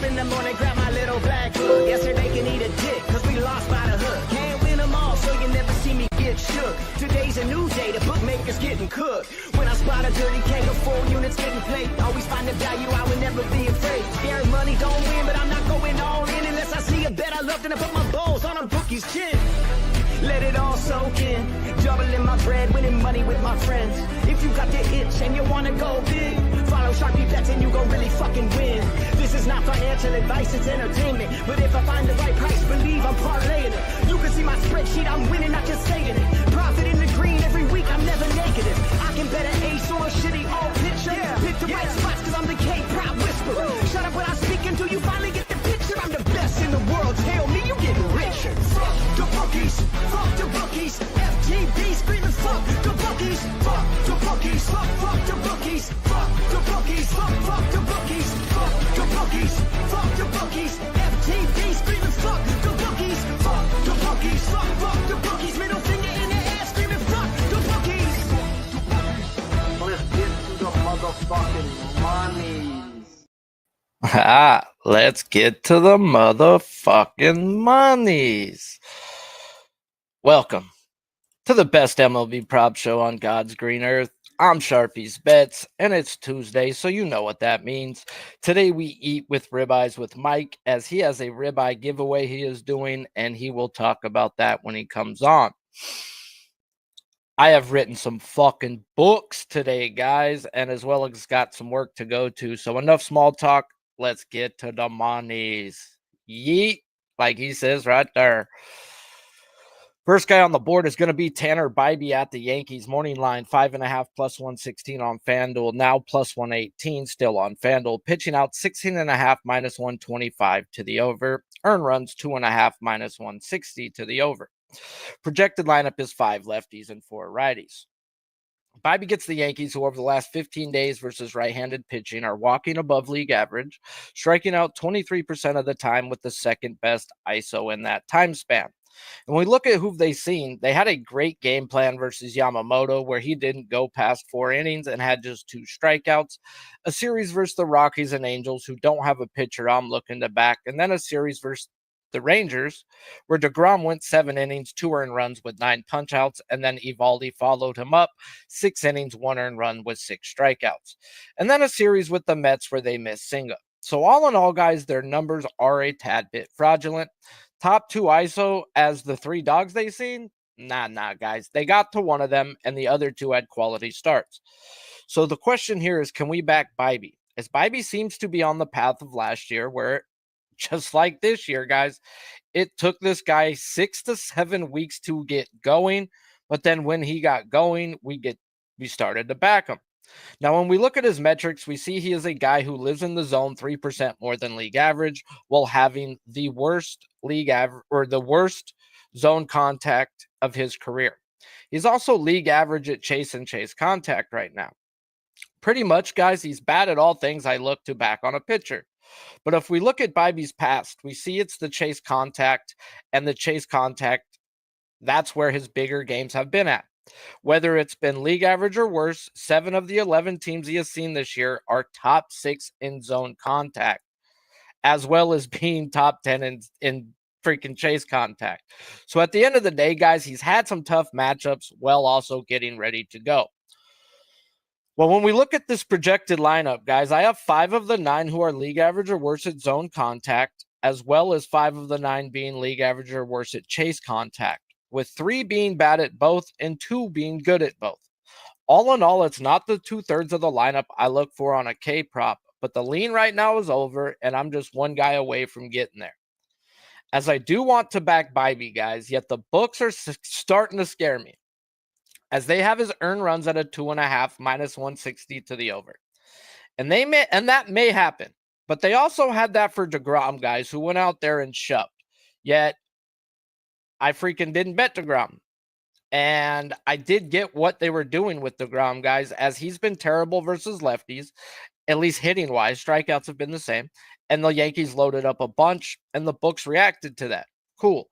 up in the morning, grab my little black book. Yesterday can eat a dick, cause we lost by the hook. Can't win them all, so you never see me get shook. Today's a new day, the bookmaker's getting cooked. When I spot a dirty keg of 4 units getting played, always find the value, I would never be afraid. Scared money don't win, but I'm not going all in unless I see a bet I love, then I put my balls on a bookie's chin. Let it all soak in, doubling my bread, winning money with my friends. If you got the itch and you wanna go big, follow Sharpie bets and you gon' really fucking win. This is not financial advice, it's entertainment. But if I find the right price, believe I'm parlaying it. You can see my spreadsheet, I'm winning, not just saying it. Profit in the green every week, I'm never negative. I can bet an ace or a shitty old picture. Pick the right spots cause I'm the K-Prop whisperer. Shut up when I speak until you finally get the picture. I'm the best in the world, tell me you getting richer. Fuck the bookies, fuck the bookies. FTB screaming fuck the bookies, fuck the bookies, fuck the bookies, fuck the bookies, fuck the bookies, fuck the bookies, fuck the bookies. FTB screaming fuck the bookies, fuck the bookies, fuck the bookies. Middle finger in the air screaming fuck the bookies. Let's get to the motherfucking monies. Let's get to the motherfucking monies. Welcome to the best MLB prop show on God's green earth. I'm Sharpie's Bets, and it's Tuesday, so you know what that means. Today we eat with ribeyes with Mike, as he has a ribeye giveaway he is doing, and he will talk about that when he comes on. I have written some fucking books today, guys, and as well as got some work to go to. So enough small talk. Let's get to the monies. Yeet, like he says right there. First guy on the board is going to be Tanner Bybee at the Yankees. Morning line, 5.5 plus 116 on FanDuel. Now plus 118, still on FanDuel. Pitching out 16.5 minus 125 to the over. Earn runs 2.5 minus 160 to the over. Projected lineup is 5 lefties and 4 righties. Bybee gets the Yankees, who over the last 15 days versus right-handed pitching are walking above league average, striking out 23% of the time with the second best ISO in that time span. And when we look at who they've seen, they had a great game plan versus Yamamoto, where he didn't go past 4 innings and had just 2 strikeouts. A series versus the Rockies and Angels, who don't have a pitcher I'm looking to back. And then a series versus the Rangers, where DeGrom went 7 innings, 2 earned runs with 9 punchouts, and then Eovaldi followed him up, 6 innings, 1 earned run with 6 strikeouts. And then a series with the Mets where they missed Singa. So all in all, guys, their numbers are a tad bit fraudulent. Top 2 ISO as the 3 dogs they seen? Nah, guys. They got to one of them, and the other 2 had quality starts. So the question here is, can we back Bybee? As Bybee seems to be on the path of last year, where just like this year, guys, it took this guy 6 to 7 weeks to get going. But then when he got going, we started to back him. Now, when we look at his metrics, we see he is a guy who lives in the zone 3% more than league average, while having the worst league average, or the worst zone contact of his career. He's also league average at chase and chase contact right now. Pretty much, guys, he's bad at all things I look to back on a pitcher. But if we look at Bybee's past, we see it's the chase contact, and the chase contact, that's where his bigger games have been at. Whether it's been league average or worse, 7 of the 11 teams he has seen this year are top 6 in zone contact, as well as being top 10 in freaking chase contact. So at the end of the day, guys, he's had some tough matchups while also getting ready to go. Well, when we look at this projected lineup, guys, I have 5 of the 9 who are league average or worse at zone contact, as well as 5 of the 9 being league average or worse at chase contact, with 3 being bad at both and 2 being good at both. All in all, it's not the 2/3 of the lineup I look for on a K prop, but the lean right now is over, and I'm just one guy away from getting there. As I do want to back Bybee, guys, yet the books are starting to scare me, as they have his earned runs at a 2.5 minus 160 to the over. And that may happen, but they also had that for DeGrom, guys, who went out there and shoved. Yet I freaking didn't bet DeGrom. And I did get what they were doing with DeGrom, guys, as he's been terrible versus lefties, at least hitting wise. Strikeouts have been the same. And the Yankees loaded up a bunch, and the books reacted to that. Cool.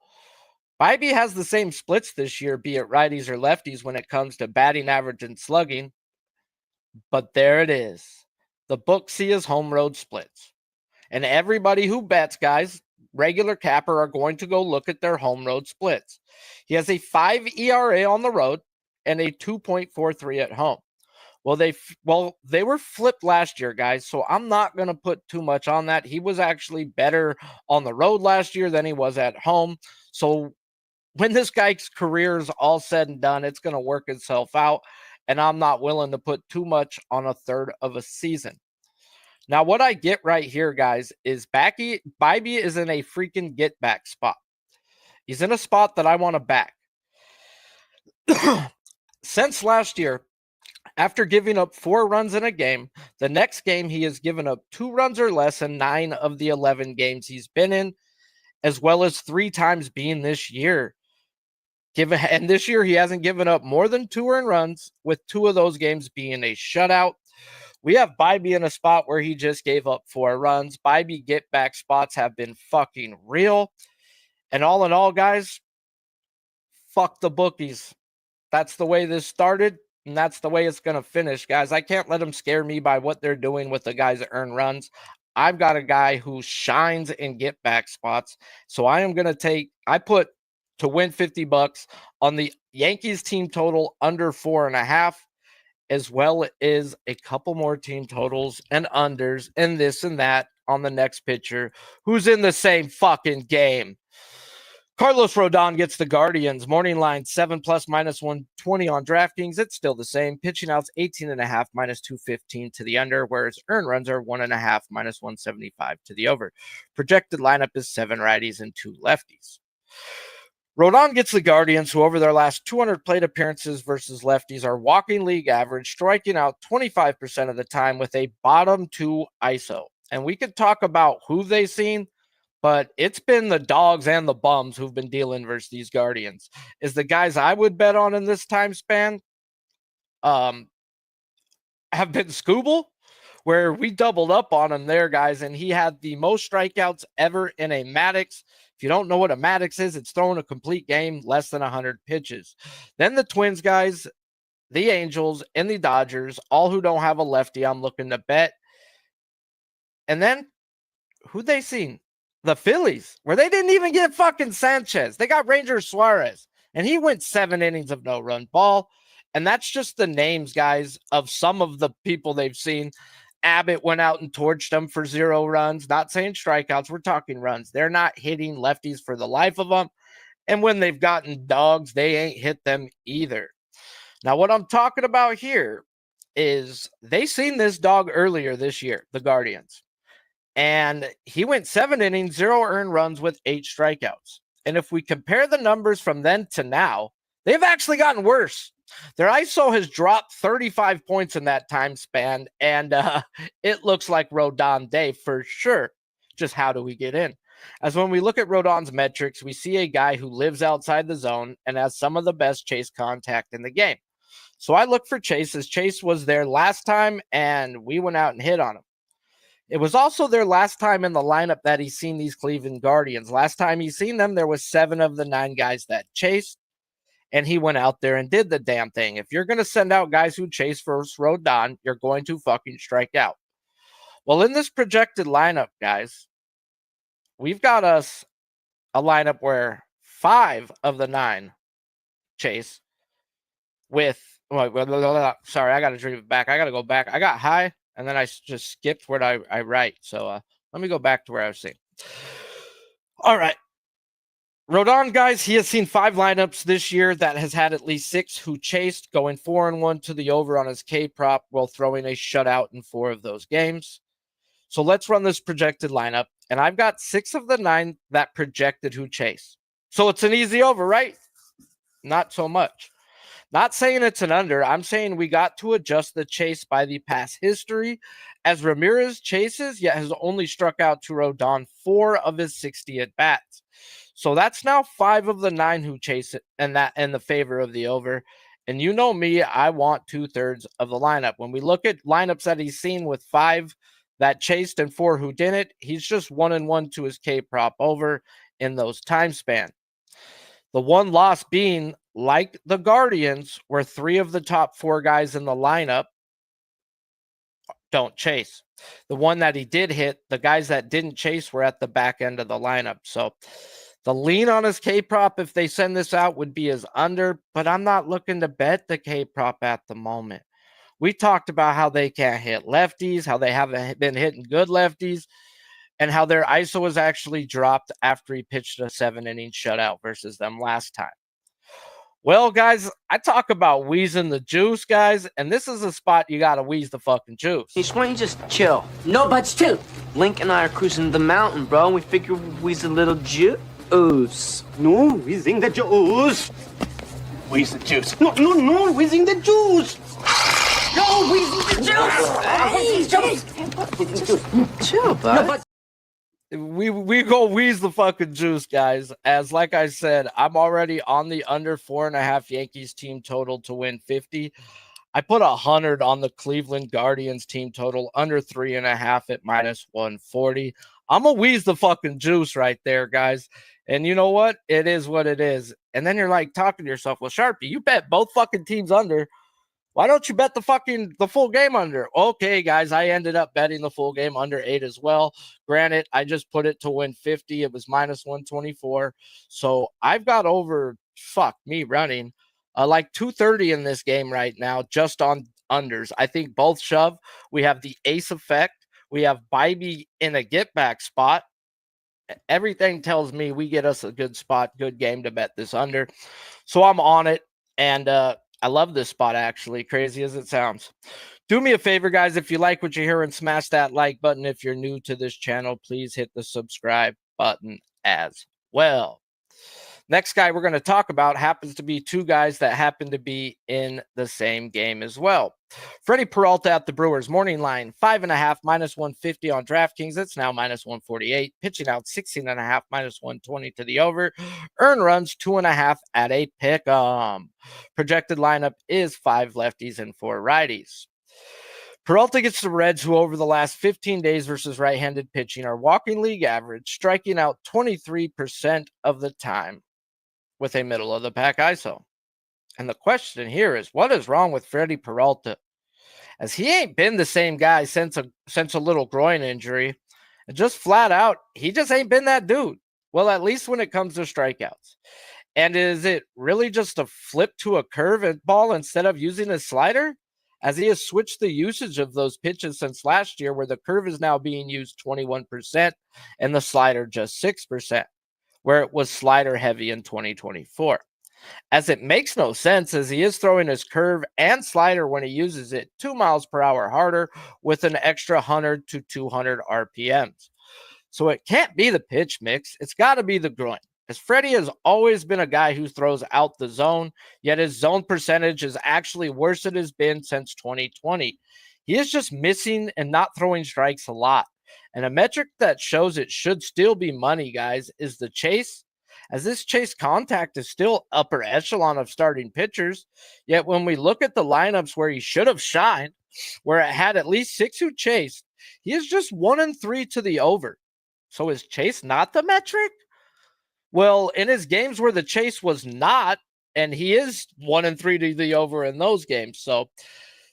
Bybee has the same splits this year, be it righties or lefties, when it comes to batting average and slugging. But there it is. The books see his home road splits. And everybody who bets, guys, regular capper, are going to go look at their home road splits. He has a 5 ERA on the road and a 2.43 at home. Well, they were flipped last year, guys, so I'm not going to put too much on that. He was actually better on the road last year than he was at home. So when this guy's career is all said and done, it's going to work itself out, and I'm not willing to put too much on a third of a season. Now, what I get right here, guys, is Bibee is in a freaking get back spot. He's in a spot that I want to back. Since last year, after giving up 4 runs in a game, the next game he has given up 2 runs or less in 9 of the 11 games he's been in, as well as 3 times being this year. And this year he hasn't given up more than 2 earned runs, with 2 of those games being a shutout. We have Bibee in a spot where he just gave up 4 runs. Bibee get back spots have been fucking real. And all in all, guys, fuck the bookies. That's the way this started, and that's the way it's going to finish, guys. I can't let them scare me by what they're doing with the guys that earn runs. I've got a guy who shines in get back spots. So I am going to I put to win $50 on the Yankees team total under 4.5. As well as a couple more team totals and unders and this and that on the next pitcher who's in the same fucking game. Carlos Rodon gets the Guardians. Morning line 7+ -120 on DraftKings. It's still the same. Pitching outs 18.5 -215 to the under, whereas earned runs are 1.5 -175 to the over. Projected lineup is 7 righties and 2 lefties. Rodon gets the Guardians, who over their last 200 plate appearances versus lefties are walking league average, striking out 25% of the time with a bottom 2 ISO. And we could talk about who they've seen, but it's been the dogs and the bums who've been dealing versus these Guardians. Is the guys I would bet on in this time span have been Scooble, where we doubled up on him there, guys, and he had the most strikeouts ever in a Maddox. If you don't know what a Maddox is, it's throwing a complete game, less than 100 pitches. Then the Twins, guys, the Angels, and the Dodgers, all who don't have a lefty, I'm looking to bet. And then, who they seen? The Phillies, where they didn't even get fucking Sanchez. They got Ranger Suarez, and he went 7 innings of no-run ball. And that's just the names, guys, of some of the people they've seen. Abbott went out and torched them for 0 runs. Not saying strikeouts, we're talking runs. They're not hitting lefties for the life of them. And when they've gotten dogs, they ain't hit them either. Now, what I'm talking about here is they seen this dog earlier this year, the Guardians. And he went 7 innings, 0 earned runs with 8 strikeouts. And if we compare the numbers from then to now, they've actually gotten worse. Their ISO has dropped 35 points in that time span, and it looks like Rodon Day for sure. Just how do we get in? As when we look at Rodon's metrics, we see a guy who lives outside the zone and has some of the best chase contact in the game. So I look for Chase, as Chase was there last time, and we went out and hit on him. It was also their last time in the lineup that he's seen these Cleveland Guardians. Last time he's seen them, there was 7 of the 9 guys that chased. And he went out there and did the damn thing. If you're going to send out guys who chase first Rodon, you're going to fucking strike out. Well, in this projected lineup, guys, we've got us a lineup where 5 of the 9 chase with, sorry, I got to dream it back. I got to go back. I got high, and then I just skipped where I write. So let me go back to where I was saying. All right. Rodon, guys, he has seen 5 lineups this year that has had at least 6 who chased, going 4-1 to the over on his K prop while throwing a shutout in 4 of those games. So let's run this projected lineup. And I've got 6 of the 9 that projected who chase. So it's an easy over, right? Not so much. Not saying it's an under. I'm saying we got to adjust the chase by the past history, as Ramirez chases, yet has only struck out to Rodon 4 of his 60 at-bats. So that's now 5 of the 9 who chase it, and that in the favor of the over. And you know me, I want 2/3 of the lineup. When we look at lineups that he's seen with 5 that chased and 4 who didn't, he's just 1-1 to his K prop over in those time span. The one loss being, like the Guardians, where 3 of the top 4 guys in the lineup don't chase. The one that he did hit, the guys that didn't chase were at the back end of the lineup. So the lean on his K prop, if they send this out, would be his under, but I'm not looking to bet the K prop at the moment. We talked about how they can't hit lefties, how they haven't been hitting good lefties, and how their ISO was actually dropped after he pitched a 7-inning shutout versus them last time. Well, guys, I talk about wheezing the juice, guys, and this is a spot you got to wheeze the fucking juice. Hey, why don't you just chill? No, but chill. Link and I are cruising the mountain, bro, and we figure we's a little juice. No, whizzing the juice. Wheeze the juice. No, whizzing the juice. No, we's the juice. Chill, bud. We go wheeze the fucking juice, guys. As like I said, I'm already on the under 4.5 Yankees team total to win 50. I put 100 on the Cleveland Guardians team total under 3.5 at minus 140. I'm gonna wheeze the fucking juice right there, guys. And you know what? It is what it is. And then you're like talking to yourself, well, Sharpie, you bet both fucking teams under. Why don't you bet the full game under? Okay, guys, I ended up betting the full game under 8 as well. Granted, I just put it to win 50. It was minus 124. So I've got over, running like 230 in this game right now, just on unders. I think both shove. We have the ace effect. We have Bybee in a get back spot. Everything tells me we get us a good spot, good game to bet this under. So I'm on it. And, I love this spot, actually, crazy as it sounds. Do me a favor, guys. If you like what you hear, and smash that like button. If you're new to this channel, please hit the subscribe button as well. Next guy we're going to talk about happens to be two guys that happen to be in the same game as well. Freddie Peralta at the Brewers morning line, 5.5 minus 150 on DraftKings. It's now minus 148. Pitching out 16.5 minus 120 to the over. Earn runs 2.5 at a pick. Projected lineup is 5 lefties and 4 righties. Peralta gets the Reds, who over the last 15 days versus right-handed pitching are walking league average, striking out 23% of the time with a middle-of-the-pack ISO. And the question here is, what is wrong with Freddie Peralta? As he ain't been the same guy since a little groin injury. And just flat out, he just ain't been that dude. Well, at least when it comes to strikeouts. And is it really just a flip to a curve ball instead of using a slider? As he has switched the usage of those pitches since last year, where the curve is now being used 21% and the slider just 6%, where it was slider heavy in 2024. As it makes no sense, as he is throwing his curve and slider when he uses it 2 miles per hour harder with an extra 100 to 200 RPMs. So it can't be the pitch mix. It's got to be the groin. As Freddie has always been a guy who throws out the zone, yet his zone percentage is actually worse than it has been since 2020. He is just missing and not throwing strikes a lot. And a metric that shows it should still be money, guys, is the chase. As this chase contact is still upper echelon of starting pitchers, yet when we look at the lineups where he should have shined, where it had at least 6 who chased, he is just 1-3 to the over. So is chase not the metric? Well, in his games where the chase was not, and he is 1-3 to the over in those games. So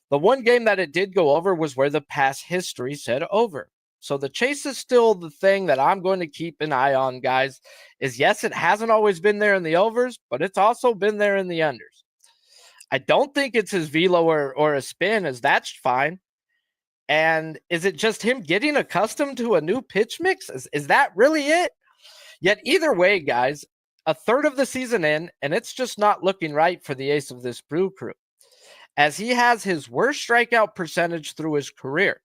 the one game that it did go over was where the past history said over. So the chase is still the thing that I'm going to keep an eye on, guys. Is yes, it hasn't always been there in the overs, but it's also been there in the unders. I don't think it's his velo or a spin, as that's fine. And is it just him getting accustomed to a new pitch mix? Is that really it? Yet either way, guys, a third of the season in, and it's just not looking right for the ace of this Brew Crew, as he has his worst strikeout percentage through his career.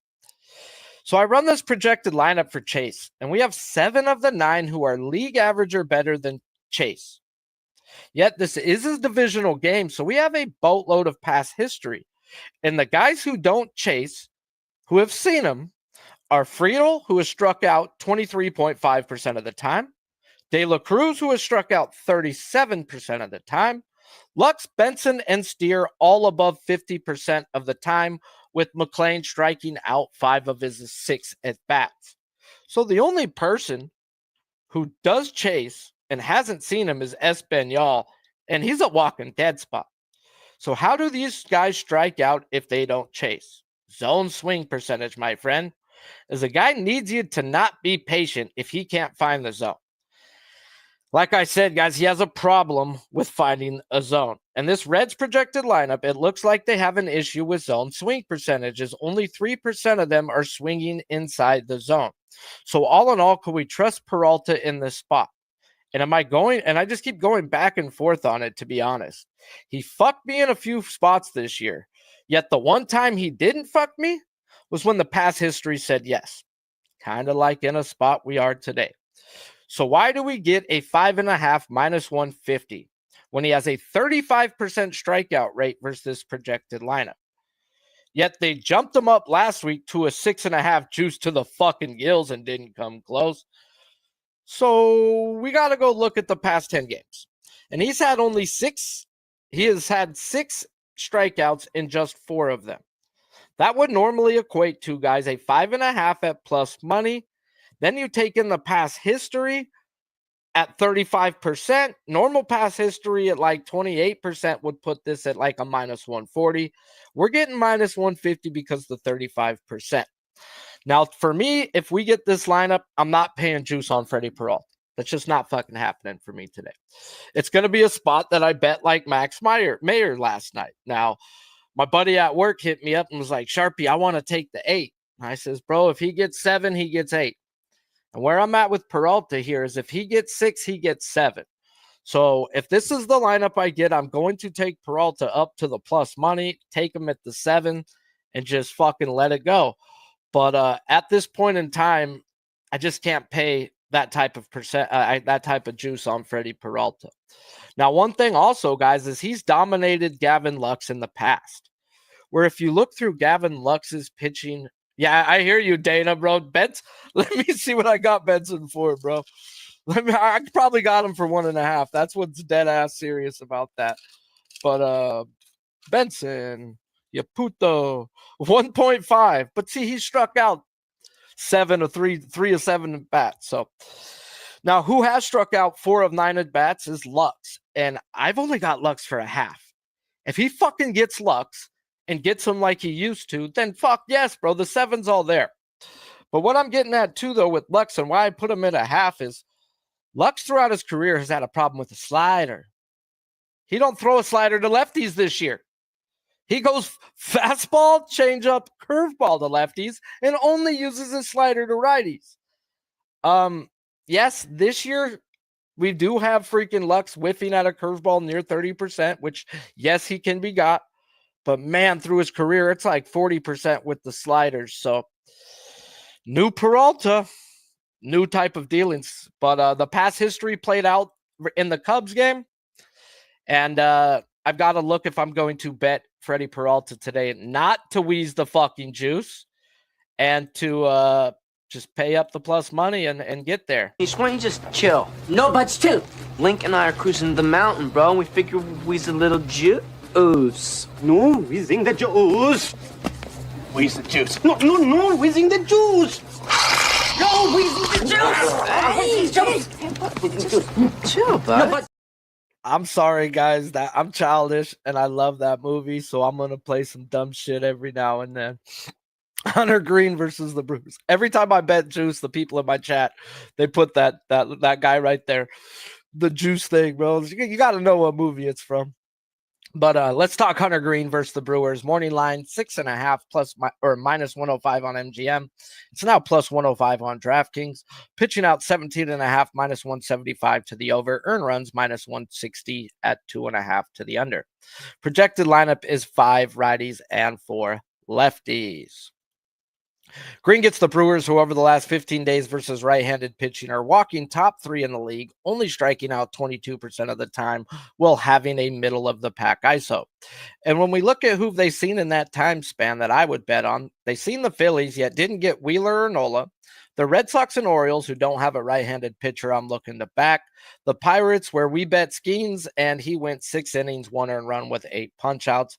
So I run this projected lineup for Chase, and we have 7 of the 9 who are league average or better than Chase. Yet this is a divisional game, so we have a boatload of past history. And the guys who don't chase, who have seen him, are Friedel, who has struck out 23.5% of the time, De La Cruz, who has struck out 37% of the time, Lux, Benson, and Steer all above 50% of the time, with McLean striking out 5 of his 6 at-bats. So the only person who does chase and hasn't seen him is Espanol, and he's a walking dead spot. So how do these guys strike out if they don't chase? Zone swing percentage, my friend, is a guy needs you to not be patient if he can't find the zone. Like I said, guys, he has a problem with finding a zone. And this Reds projected lineup, it looks like they have an issue with zone swing percentages. Only 3% of them are swinging inside the zone. So all in all, could we trust Peralta in this spot? And I just keep going back and forth on it, to be honest. He fucked me in a few spots this year. Yet the one time he didn't fuck me was when the past history said yes. Kind of like in a spot we are today. So why do we get a 5.5 minus 150 when he has a 35% strikeout rate versus this projected lineup? Yet they jumped him up last week to a 6.5 juice to the fucking gills and didn't come close. So we got to go look at the past 10 games. And he has had 6 strikeouts in just 4 of them. That would normally equate to, guys, a 5.5 at plus money. Then you take in the past history at 35%. Normal past history at like 28% would put this at like a minus 140. We're getting minus 150 because the 35%. Now, for me, if we get this lineup, I'm not paying juice on Freddie Peralta. That's just not fucking happening for me today. It's going to be a spot that I bet like Max Mayer last night. Now, my buddy at work hit me up and was like, Sharpie, I want to take the 8. And I says, bro, if he gets 7, he gets 8. And where I'm at with Peralta here is if he gets 6, he gets 7. So if this is the lineup I get, I'm going to take Peralta up to the plus money, take him at the 7, and just fucking let it go. But at this point in time, I just can't pay that type of that type of juice on Freddie Peralta. Now, one thing also, guys, is he's dominated Gavin Lux in the past. Where if you look through Gavin Lux's pitching, yeah, I hear you, Dana, bro. Let me see what I got Benson for, bro. I probably got him for 1.5. That's what's dead ass serious about that. But Benson, you puto, 1.5. But see, he struck out 3 of 7 at bats. So now who has struck out 4 of 9 at bats is Lux. And I've only got Lux for a half. If he fucking gets Lux and gets him like he used to, then fuck yes, bro. The 7's all there. But what I'm getting at too, though, with Lux and why I put him at a half is Lux throughout his career has had a problem with the slider. He don't throw a slider to lefties this year. He goes fastball, changeup, curveball to lefties, and only uses his slider to righties. Yes, this year we do have freaking Lux whiffing at a curveball near 30%, which, yes, he can be got. But, man, through his career, it's like 40% with the sliders. So, new Peralta, new type of dealings. But the past history played out in the Cubs game. And I've got to look if I'm going to bet Freddie Peralta today, not to wheeze the fucking juice and to just pay up the plus money and get there. Why don't you just chill? No, but still. Link and I are cruising the mountain, bro, and we figure we's a little juice. No, whizzing the juice. Wheeze the juice. No, whizzing the juice. No, we's the juice. Chill, bud. No, I'm sorry, guys, that I'm childish and I love that movie, so I'm gonna play some dumb shit every now and then. Hunter Green versus the Brewers. Every time I bet juice, the people in my chat, they put that guy right there, the juice thing, bro. You got to know what movie it's from. But let's talk Hunter Green versus the Brewers. Morning line 6.5 plus or minus 105 on MGM. It's now plus 105 on DraftKings. Pitching out 17.5 minus 175 to the over. Earn runs minus 160 at 2.5 to the under. Projected lineup is 5 righties and 4 lefties. Green gets the Brewers, who over the last 15 days versus right-handed pitching are walking top 3 in the league, only striking out 22% of the time while having a middle-of-the-pack ISO. And when we look at who they've seen in that time span that I would bet on, they've seen the Phillies, yet didn't get Wheeler or Nola. The Red Sox and Orioles, who don't have a right-handed pitcher I'm looking to back. The Pirates, where we bet Skeens, and he went 6 innings, 1 earned run with 8 punch-outs.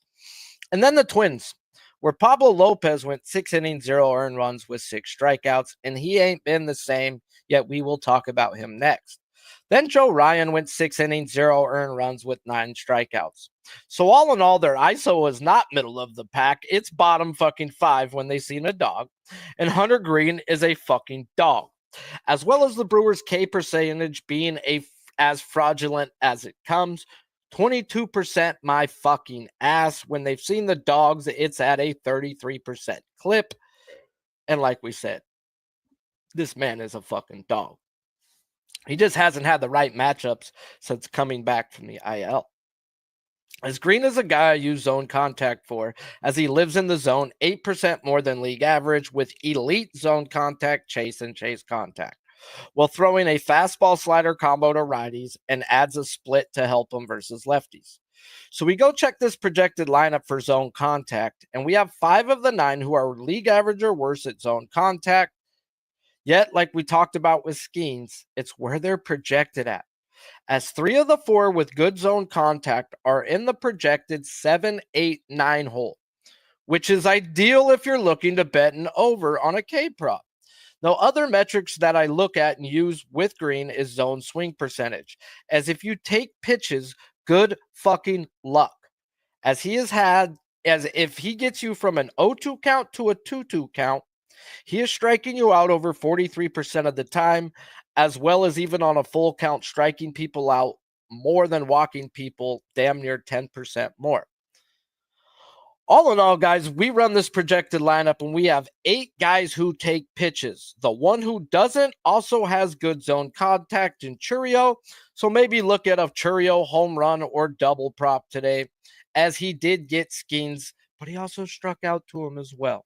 And then the Twins, where Pablo Lopez went 6 innings, 0 earned runs with 6 strikeouts, and he ain't been the same, yet we will talk about him next. Then Joe Ryan went 6 innings, 0 earned runs with 9 strikeouts. So all in all, their ISO is not middle of the pack. It's bottom fucking 5 when they seen a dog. And Hunter Green is a fucking dog. As well as the Brewers' K percentage being as fraudulent as it comes. 22% my fucking ass. When they've seen the dogs, it's at a 33% clip. And like we said, this man is a fucking dog. He just hasn't had the right matchups since coming back from the IL. As Green is a guy I use zone contact for, as he lives in the zone 8% more than league average with elite zone contact, chase, and chase contact, while throwing a fastball slider combo to righties and adds a split to help him versus lefties. So we go check this projected lineup for zone contact, and we have 5 of the 9 who are league average or worse at zone contact. Yet, like we talked about with Skeens, it's where they're projected at, as 3 of the 4 with good zone contact are in the projected 7, 8, 9 hole, which is ideal if you're looking to bet an over on a K prop. Now, other metrics that I look at and use with Green is zone swing percentage, as if you take pitches, good fucking luck, as he has had, as if he gets you from an 0-2 count to a 2-2 count, he is striking you out over 43% of the time, as well as even on a full count, striking people out more than walking people, damn near 10% more. All in all, guys, we run this projected lineup and we have 8 guys who take pitches. The one who doesn't also has good zone contact in Churio, so maybe look at a Churio home run or double prop today, as he did get Skeens, but he also struck out to him as well.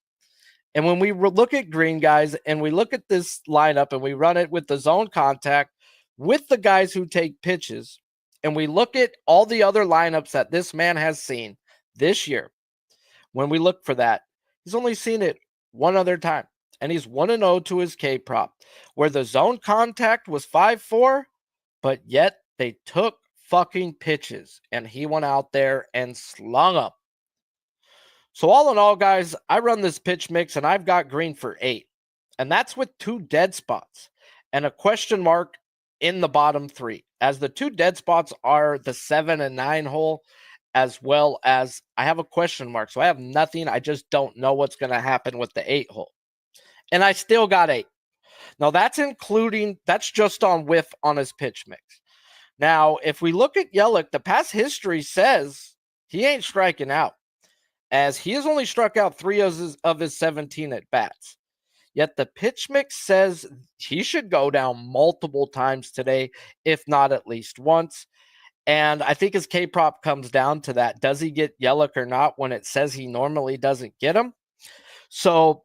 And when we look at Green, guys, and we look at this lineup and we run it with the zone contact with the guys who take pitches, and we look at all the other lineups that this man has seen this year, when we look for that, he's only seen it one other time, and he's 1-0 to his K prop, where the zone contact was 5-4, but yet they took fucking pitches, and he went out there and slung up. So all in all, guys, I run this pitch mix, and I've got Green for 8. And that's with 2 dead spots and a question mark in the bottom 3, as the 2 dead spots are the 7 and 9 hole, as well as I have a question mark. So I have nothing. I just don't know what's going to happen with the 8 hole. And I still got 8. Now, that's just on whiff on his pitch mix. Now, if we look at Yelich, the past history says he ain't striking out, as he has only struck out 3 of his 17 at bats. Yet the pitch mix says he should go down multiple times today, if not at least once. And I think his K prop comes down to that. Does he get Yelich or not when it says he normally doesn't get him? So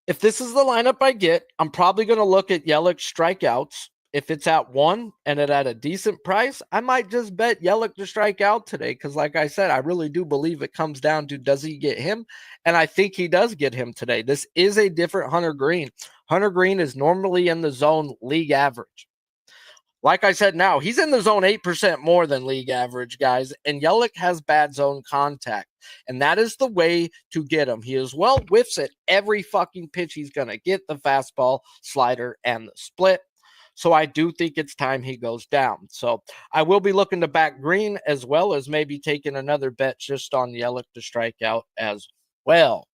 if this is the lineup I get, I'm probably going to look at Yelich strikeouts. If it's at 1 and it at a decent price, I might just bet Yelich to strike out today. Because like I said, I really do believe it comes down to, does he get him? And I think he does get him today. This is a different Hunter Green. Hunter Green is normally in the zone league average. Like I said, now he's in the zone 8% more than league average, guys. And Yelich has bad zone contact. And that is the way to get him. He as well whiffs at every fucking pitch he's going to get, the fastball, slider, and the split. So I do think it's time he goes down. So I will be looking to back Green, as well as maybe taking another bet just on Yelich to strike out as well.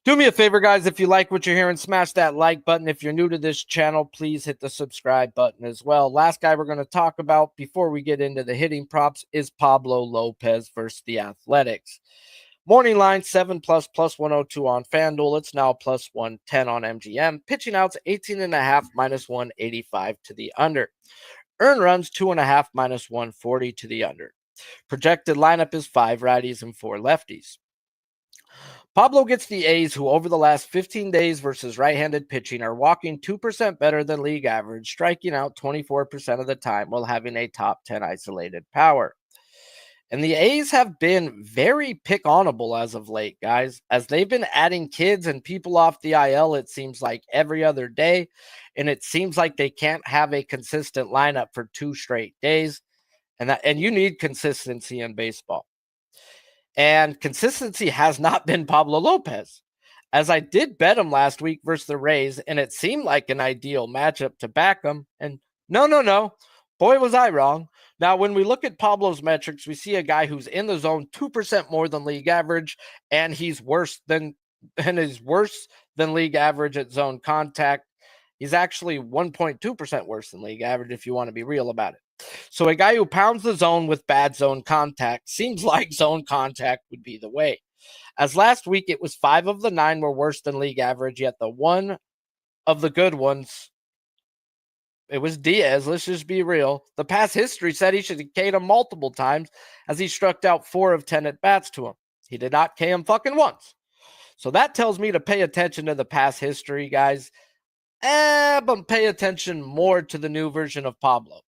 Do me a favor, guys. If you like what you're hearing, smash that like button. If you're new to this channel, please hit the subscribe button as well. Last guy we're going to talk about before we get into the hitting props is Pablo Lopez versus the Athletics. Morning line 7+ plus 102 on FanDuel. It's now plus 110 on MGM. Pitching outs 18.5 minus 185 to the under. Earned runs 2.5 minus 140 to the under. Projected lineup is 5 righties and 4 lefties. Pablo gets the A's, who over the last 15 days versus right-handed pitching are walking 2% better than league average, striking out 24% of the time while having a top 10 isolated power. And the A's have been very pick-onable as of late, guys, as they've been adding kids and people off the IL, it seems like, every other day. And it seems like they can't have a consistent lineup for 2 straight days. And you need consistency in baseball. And consistency has not been Pablo Lopez, as I did bet him last week versus the Rays, and it seemed like an ideal matchup to back him. And no. Boy, was I wrong. Now, when we look at Pablo's metrics, we see a guy who's in the zone 2% more than league average, and he's worse than league average at zone contact. He's actually 1.2% worse than league average if you want to be real about it. So a guy who pounds the zone with bad zone contact seems like zone contact would be the way. As last week, it was 5 of the 9 were worse than league average, yet the one of the good ones, it was Diaz. Let's just be real. The past history said he should have K'd him multiple times as he struck out 4 of 10 at-bats to him. He did not K him fucking once. So that tells me to pay attention to the past history, guys. But pay attention more to the new version of Pablo,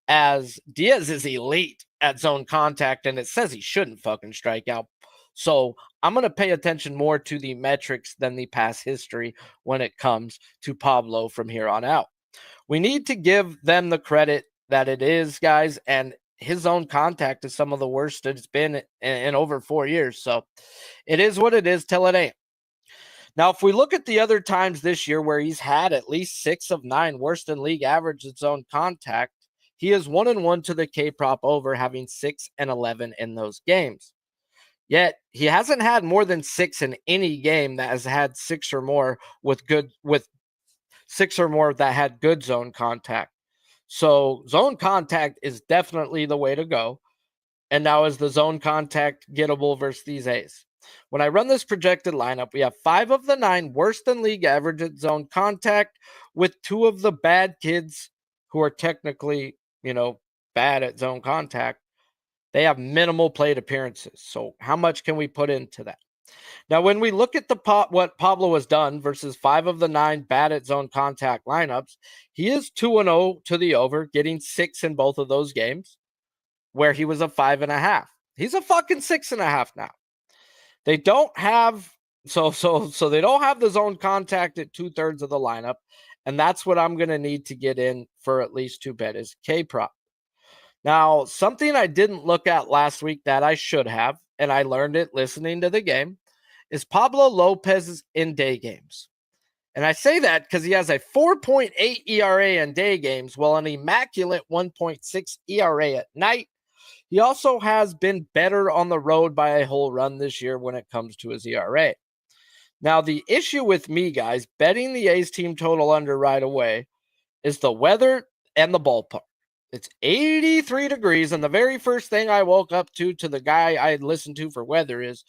as Diaz is elite at zone contact, and it says he shouldn't fucking strike out. So I'm going to pay attention more to the metrics than the past history when it comes to Pablo from here on out. We need to give them the credit that it is, guys, and his zone contact is some of the worst it's been in over 4 years. So it is what it is till it ain't. Now, if we look at the other times this year where he's had at least 6 of 9 worse than league average at zone contact, he is 1-1 to the K prop over, having 6 and 11 in those games. Yet he hasn't had more than 6 in any game that has had 6 or more with 6 or more that had good zone contact. So zone contact is definitely the way to go. And now is the zone contact gettable versus these A's? When I run this projected lineup, we have 5 of the 9 worse than league average at zone contact, with 2 of the bad kids who are technically, bad at zone contact. They have minimal plate appearances. So how much can we put into that? Now, when we look at what Pablo has done versus 5 of the 9 bad at zone contact lineups, he is 2-0 to the over, getting 6 in both of those games, where he was a 5.5. He's a fucking 6.5 now. They don't have so they don't have the zone contact at 2/3 of the lineup, and that's what I'm going to need to get in for at least 2 bet is K prop. Now, something I didn't look at last week that I should have, and I learned it listening to the game, is Pablo Lopez in day games. And I say that because he has a 4.8 ERA in day games, while an immaculate 1.6 ERA at night. He also has been better on the road by a whole run this year when it comes to his ERA. Now, the issue with me, guys, betting the A's team total under right away is the weather and the ballpark. It's 83 degrees, and the very first thing I woke up to the guy I listened to for weather is,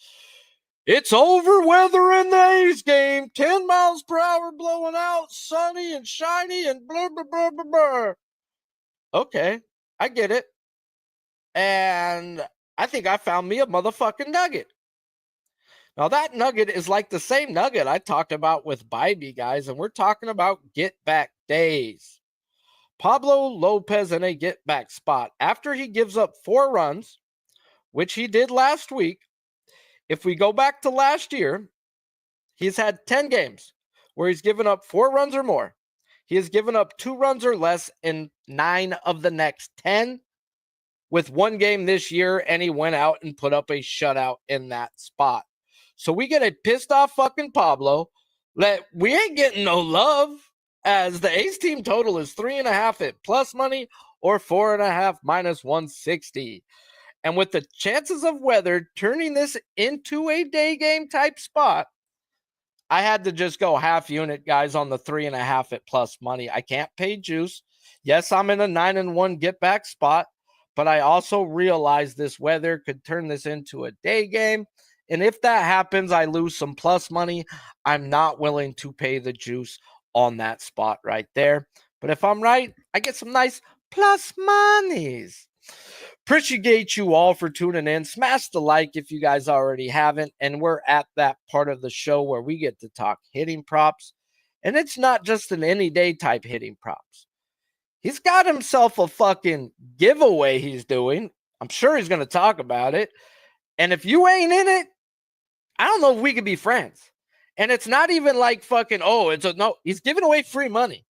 it's over weather in the A's game, 10 miles per hour blowing out, sunny and shiny and blah, blah, blah, blah, blah. Okay, I get it. And I think I found me a motherfucking nugget. Now, that nugget is like the same nugget I talked about with Bybee, guys, and we're talking about get-back days. Pablo Lopez in a get-back spot. After he gives up 4 runs, which he did last week, if we go back to last year, he's had 10 games where he's given up 4 runs or more. He has given up 2 runs or less in 9 of the next 10. With 1 game this year, and he went out and put up a shutout in that spot. So we get a pissed off fucking Pablo that we ain't getting no love, as the A's team total is 3.5 at plus money or 4.5 minus 160. And with the chances of weather turning this into a day game type spot, I had to just go half unit, guys, on the 3.5 at plus money. I can't pay juice. Yes, I'm in a 9-1 get back spot, but I also realize this weather could turn this into a day game. And if that happens, I lose some plus money. I'm not willing to pay the juice on that spot right there. But if I'm right, I get some nice plus monies. Appreciate you all for tuning in. Smash the like if you guys already haven't. And we're at that part of the show where we get to talk hitting props. And it's not just an any day type hitting props. He's got himself a fucking giveaway he's doing. I'm sure he's going to talk about it. And if you ain't in it, I don't know if we could be friends. And it's not even like fucking, no, he's giving away free money.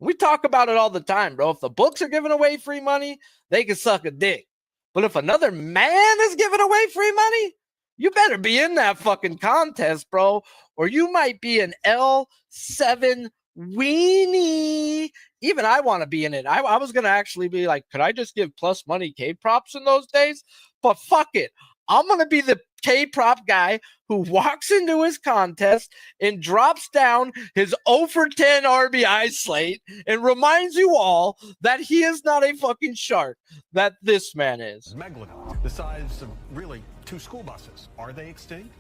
We talk about it all the time, bro. If the books are giving away free money, they can suck a dick. But if another man is giving away free money, You better be in that fucking contest, bro, or you might be an L7 weenie. Even I want to be in it. I was going to actually be like, could I just give plus money K props in those days? But fuck it. I'm going to be the K prop guy who walks into his contest and drops down his 0 for 10 RBI slate and reminds you all that he is not a fucking shark, that this man is. Megalodon, the size of really 2 school buses. Are they extinct?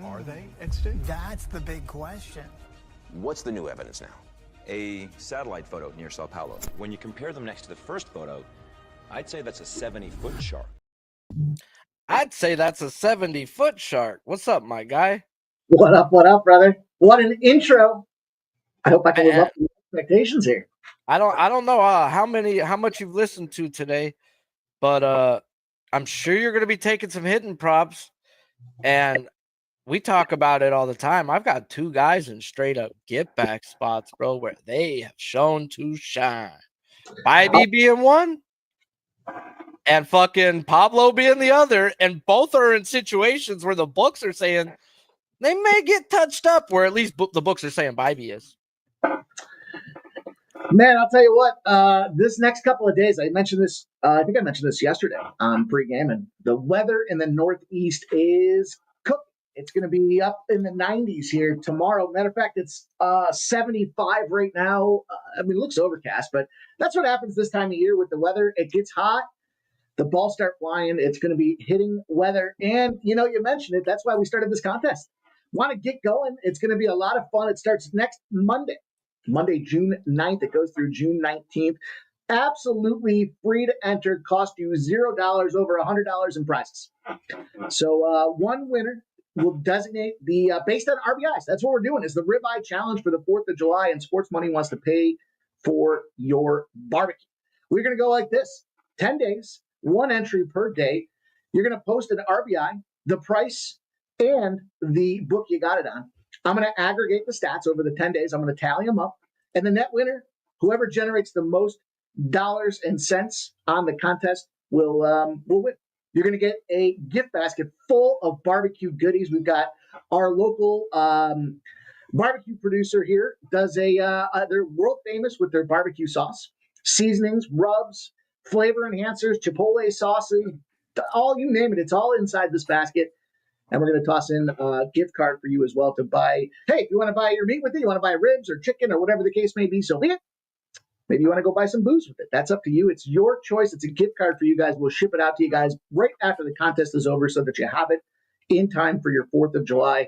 Are they extinct? That's the big question. What's the new evidence now? A satellite photo near Sao Paulo. When you compare them next to the first photo, I'd say that's a 70-foot shark. I'd say that's a 70-foot shark. What's up, my guy? What up, brother? What an intro. I hope I can live up to the expectations here. I don't know how much you've listened to today, but I'm sure you're going to be taking some hidden props, and we talk about it all the time. I've got 2 guys in straight up get back spots, bro, where they have shown to shine. Bybee being one, and fucking Pablo being the other, and both are in situations where the books are saying they may get touched up, where at least the books are saying Bybee is. Man, I'll tell you what, this next couple of days, I mentioned this, I think I mentioned this yesterday on pregame, and the weather in the Northeast is cooking. It's going to be up in the 90s here tomorrow. Matter of fact, it's 75 right now. I mean, it looks overcast, but that's what happens this time of year with the weather. It gets hot. The balls start flying. It's going to be hitting weather. And, you mentioned it. That's why we started this contest. Want to get going? It's going to be a lot of fun. It starts next Monday, June 9th. It goes through June 19th. Absolutely free to enter. Cost you $0, over $100 in prizes. So one winner will designate the based on RBIs. That's what we're doing. Is the ribeye challenge for the 4th of July, and Sports Money wants to pay for your barbecue. We're going to go like this: 10 days, 1 entry per day. You're going to post an RBI, the price, and the book you got it on. I'm going to aggregate the stats over the 10 days. I'm going to tally them up, and the net winner, whoever generates the most dollars and cents on the contest, will win. You're going to get a gift basket full of barbecue goodies. We've got our local barbecue producer here does they're world famous with their barbecue sauce, seasonings, rubs, flavor enhancers, chipotle sauces, all you name it. It's all inside this basket. And we're going to toss in a gift card for you as well to buy. Hey, if you want to buy your meat with it, you want to buy ribs or chicken or whatever the case may be, so be it. Maybe you want to go buy some booze with it. That's up to you. It's your choice. It's a gift card for you guys. We'll ship it out to you guys right after the contest is over so that you have it in time for your 4th of July.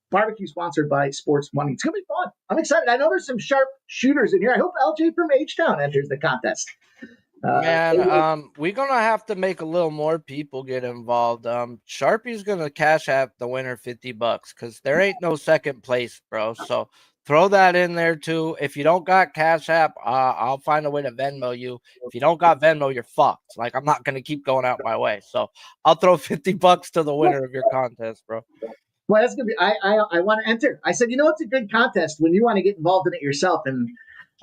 Barbecue sponsored by Sports Money. It's going to be fun. I'm excited. I know there's some sharp shooters in here. I hope LJ from H-Town enters the contest. We're gonna have to make a little more people get involved. Sharpie's gonna cash app the winner $50 because there ain't no second place, bro. So throw that in there too. If you don't got cash app, I'll find a way to Venmo you. If you don't got Venmo, you're fucked. Like, I'm not gonna keep going out my way. So I'll throw $50 to the winner of your contest, bro. Well, that's gonna be. I want to enter. I said, it's a good contest when you want to get involved in it yourself, and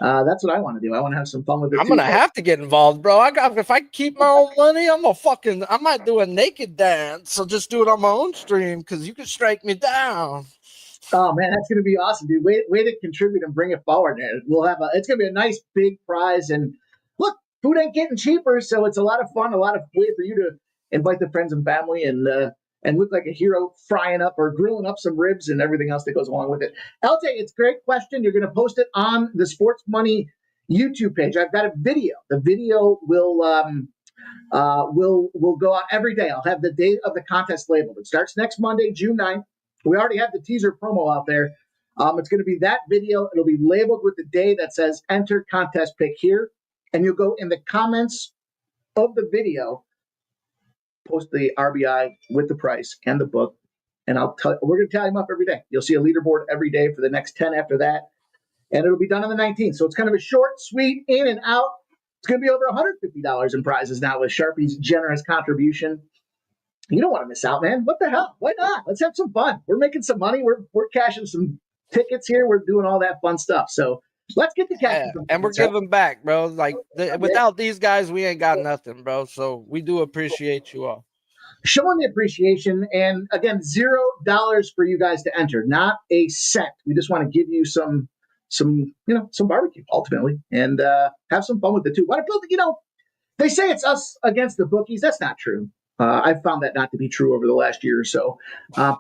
that's what I want to do. I want to have some fun with it. I'm gonna have to get involved, bro. If I keep my own money, I might do a naked dance. So just do it on my own stream because you can strike me down. Oh man, that's gonna be awesome, dude. Way to contribute and bring it forward. We'll have it's gonna be a nice big prize. And look, food ain't getting cheaper, so it's a lot of fun, a lot of way for you to invite the friends and family and look like a hero frying up or grilling up some ribs and everything else that goes along with it. LJ, it's a great question. You're going to post it on the Sports Money YouTube page. I've got a video. The video will go out every day. I'll have the date of the contest labeled. It starts next Monday, June 9th. We already have the teaser promo out there. It's going to be that video. It'll be labeled with the day that says enter contest pick here. And you'll go in the comments of the video, post the RBI with the price and the book, and we're going to tally them up every day. You'll see a leaderboard every day for the next 10 after that, and it'll be done on the 19th. So it's kind of a short, sweet, in and out. It's going to be over $150 in prizes now with Sharpie's generous contribution. You don't want to miss out, man. What the hell? Why not? Let's have some fun. We're making some money. We're cashing some tickets here. We're doing all that fun stuff. So let's get the cash. Yeah, and we're giving back, bro. Like without these guys, we ain't got nothing, bro. So we do appreciate you all. showing the appreciation. And again, $0 for you guys to enter, not a cent. We just want to give you some barbecue ultimately, and have some fun with it too. Want to build, they say it's us against the bookies. That's not true. I've found that not to be true over the last year or so. But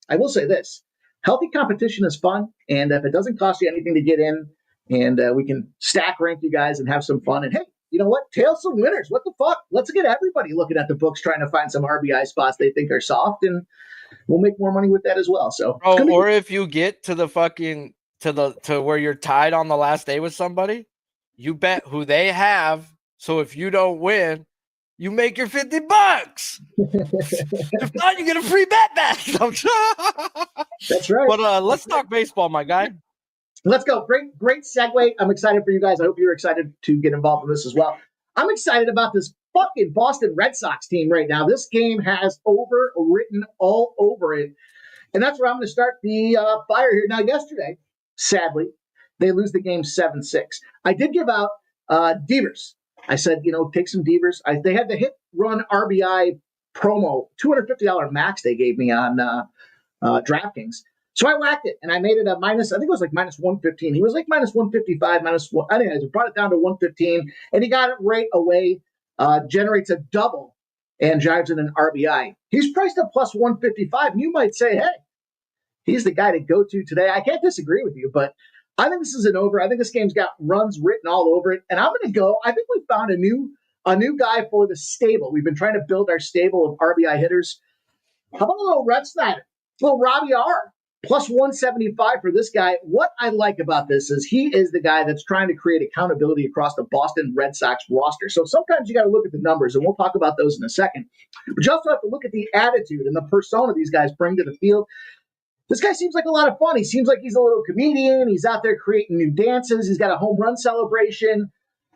I will say this: healthy competition is fun, and if it doesn't cost you anything to get in, and we can stack rank you guys and have some fun. And hey, you know what? Tail some winners. What the fuck? Let's get everybody looking at the books, trying to find some RBI spots they think are soft, and we'll make more money with that as well. So, or if you get to the fucking to where you're tied on the last day with somebody, you bet who they have. So if you don't win, you make your $50. If not, you get a free bet back. That's right. But let's talk baseball, my guy. Let's go. Great segue. I'm excited for you guys. I hope you're excited to get involved in this as well. I'm excited about this fucking Boston Red Sox team right now. This game has overwritten all over it. And that's where I'm going to start the fire here. Now, yesterday, sadly, they lose the game 7-6. I did give out Devers. I said, take some Devers. They had the hit run RBI promo, $250 max they gave me on DraftKings. So I whacked it, and I made it a minus, I think it was like minus 115. He was like minus 155, minus one. Anyways, I brought it down to 115, and he got it right away, generates a double, and drives in an RBI. He's priced at plus 155, and you might say, hey, he's the guy to go to today. I can't disagree with you, but I think this is an over. I think this game's got runs written all over it, and I'm going to go. I think we found a new guy for the stable. We've been trying to build our stable of RBI hitters. How about a little Red Snyder, a little Robbie R, plus 175 for this guy. What I like about this is he is the guy that's trying to create accountability across the Boston Red Sox roster. So sometimes you got to look at the numbers, and we'll talk about those in a second. But you also have to look at the attitude and the persona these guys bring to the field. This guy seems like a lot of fun. He seems like he's a little comedian. He's out there creating new dances. He's got a home run celebration.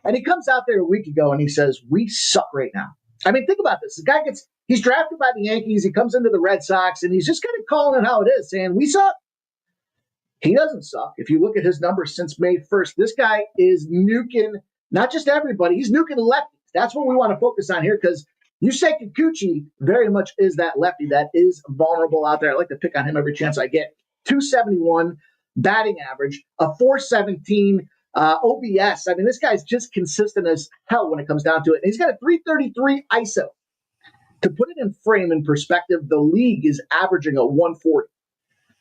And he comes out there a week ago and he says, we suck right now. I mean, think about this. This guy he's drafted by the Yankees. He comes into the Red Sox and he's just kind of calling it how it is, saying, we suck. He doesn't suck. If you look at his numbers since May 1st, this guy is nuking not just everybody. He's nuking lefties. That's what we want to focus on here, because Yusei Kikuchi very much is that lefty that is vulnerable out there. I like to pick on him every chance I get. 271 batting average, a 417 OBS. I mean, this guy's just consistent as hell when it comes down to it. And he's got a 333 ISO. To put it in frame and perspective, the league is averaging a 140.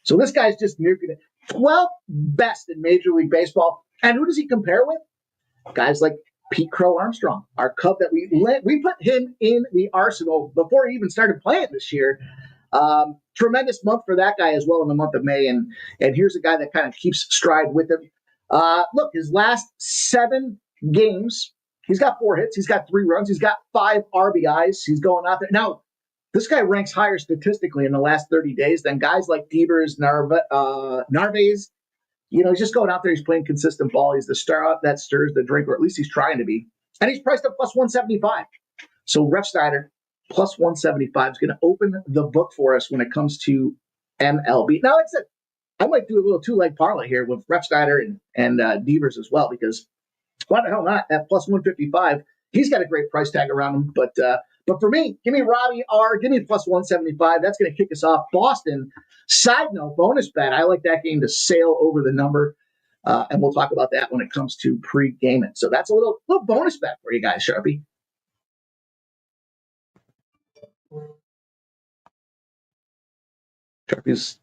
So this guy's just nuking it. 12th best in Major League Baseball. And who does he compare with? Guys like Pete Crow Armstrong, our Cub that we put him in the arsenal before he even started playing this year. Tremendous month for that guy as well in the month of May. And here's a guy that kind of keeps stride with him. Look, his last 7 games, he's got 4 hits. He's got 3 runs. He's got 5 RBIs. He's going out there. Now, this guy ranks higher statistically in the last 30 days than guys like Devers, Narvaez. He's just going out there. He's playing consistent ball. He's the star that stirs the drink, or at least he's trying to be. And he's priced at plus 175. So Ref Snyder, plus 175 is going to open the book for us when it comes to MLB. Now, like I said, I might do a little 2-leg parlay here with Ref Snyder and Devers as well, because why the hell not? At plus 155, he's got a great price tag around him. But for me, give me Robbie R, give me plus 175. That's going to kick us off. Boston, side note, bonus bet. I like that game to sail over the number, and we'll talk about that when it comes to pre-gaming. So that's a little bonus bet for you guys, Sharpie. Sharpie's,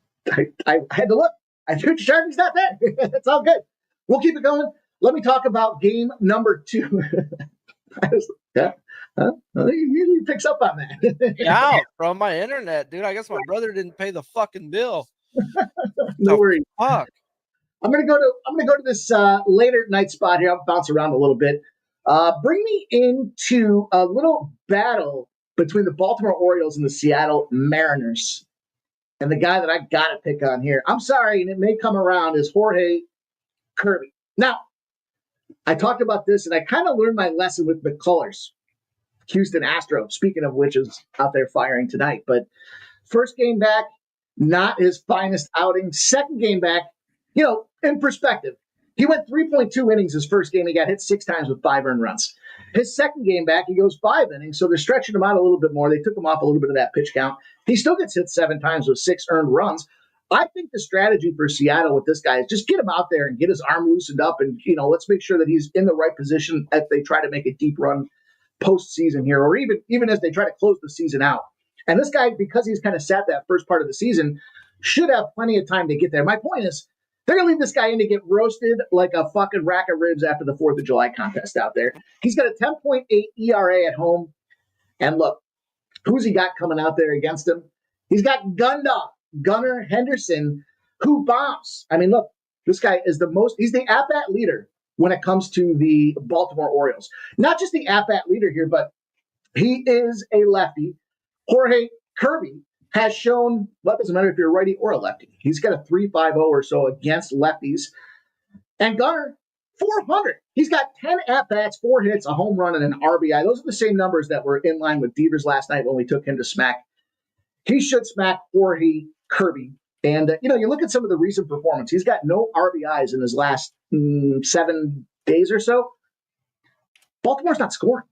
I had to look. I think Sharpie's not there. It's all good. We'll keep it going. Let me talk about game number 2. He usually picks up on that. Yeah, from my internet, dude. I guess my brother didn't pay the fucking bill. No worries. Fuck. I'm gonna go to this later night spot here. I'll bounce around a little bit. Bring me into a little battle between the Baltimore Orioles and the Seattle Mariners. And the guy that I gotta pick on here, I'm sorry, and it may come around, is Jorge Kirby. Now, I talked about this, and I kind of learned my lesson with McCullers, Houston Astros, speaking of which is out there firing tonight. But first game back, not his finest outing. Second game back, in perspective, he went 3.2 innings his first game. He got hit 6 times with 5 earned runs. His second game back, he goes 5 innings, so they're stretching him out a little bit more. They took him off a little bit of that pitch count. He still gets hit 7 times with 6 earned runs. I think the strategy for Seattle with this guy is just get him out there and get his arm loosened up, and let's make sure that he's in the right position as they try to make a deep run postseason here, or even as they try to close the season out. And this guy, because he's kind of sat that first part of the season, should have plenty of time to get there. My point is, they're going to leave this guy in to get roasted like a fucking rack of ribs after the 4th of July contest out there. He's got a 10.8 ERA at home. And look, who's he got coming out there against him? He's got Gunnar Henderson, who bombs. I mean, look, this guy is he's the at-bat leader when it comes to the Baltimore Orioles. Not just the at-bat leader here, but he is a lefty. Jorge Kirby has shown, well, it doesn't matter if you're a righty or a lefty. He's got a 3.50 or so against lefties. And Gunnar, 400. He's got 10 at-bats, 4 hits, a home run, and an RBI. Those are the same numbers that were in line with Devers last night when we took him to smack. He should smack Jorge Kirby. And, you look at some of the recent performance. He's got no RBIs in his last 7 days or so. Baltimore's not scoring.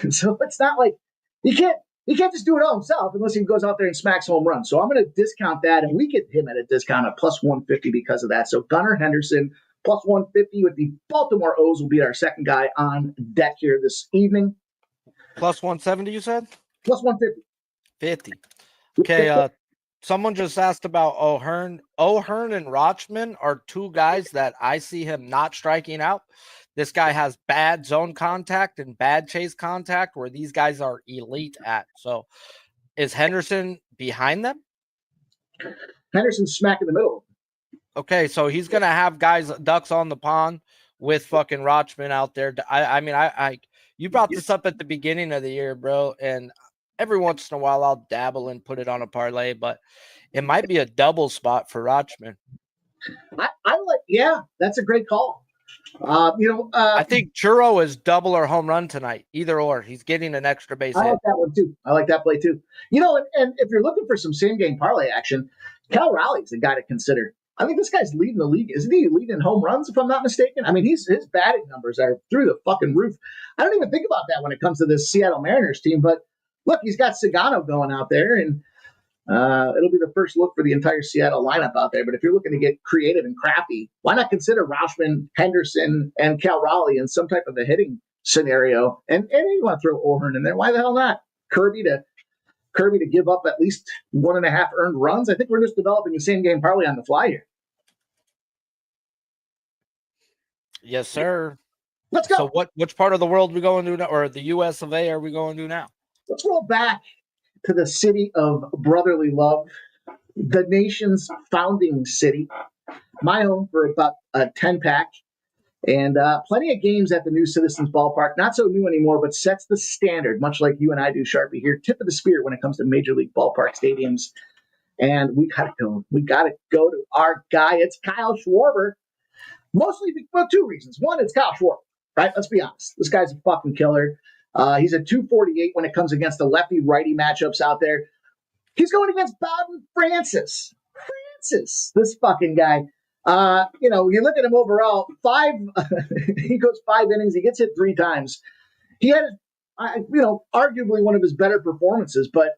So it's not like he can't just do it all himself unless he goes out there and smacks home runs. So I'm going to discount that, and we get him at a discount of plus 150 because of that. So Gunnar Henderson, plus 150 with the Baltimore O's will be our second guy on deck here this evening. Plus 170, you said? Plus 150. 50. Okay, someone just asked about O'Hearn. O'Hearn and Rochman are 2 guys that I see him not striking out. This guy has bad zone contact and bad chase contact where these guys are elite at. So is Henderson behind them? Henderson's smack in the middle. Okay, so he's going to have guys, ducks on the pond with fucking Rochman out there. I you brought this up at the beginning of the year, bro, and every once in a while I'll dabble and put it on a parlay, but it might be a double spot for Rochman. That's a great call. I think Churro is double or home run tonight. Either or. He's getting an extra base hit. I like that one too. I like that play too. And if you're looking for some same game parlay action, Cal Raleigh's the guy to consider. I think this guy's leading the league. Isn't he leading home runs, if I'm not mistaken? I mean, his batting numbers are through the fucking roof. I don't even think about that when it comes to this Seattle Mariners team. But look, he's got Sagano going out there, and it'll be the first look for the entire Seattle lineup out there. But if you're looking to get creative and crafty, why not consider Rochman, Henderson, and Cal Raleigh in some type of a hitting scenario? And you want to throw O'Hearn in there. Why the hell not? Kirby to give up at least 1.5 earned runs. I think we're just developing the same game parlay on the fly here. Yes, sir. Let's go. So which part of the world we going to now, or the US of A are we going to now? Let's roll back to the city of brotherly love, the nation's founding city, my home for about a 10-pack, and plenty of games at the new Citizens Ballpark. Not so new anymore, but sets the standard, much like you and I do, Sharpie, here. Tip of the spear when it comes to Major League Ballpark stadiums. And we got to go. We got to go to our guy. It's Kyle Schwarber. Mostly for 2 reasons. One, it's Kyle Schwarber, right? Let's be honest. This guy's a fucking killer. He's a 248 when it comes against the lefty-righty matchups out there. He's going against Bowden Francis. This fucking guy. You look at him overall, he goes 5 innings. He gets hit 3 times. He had, arguably one of his better performances, but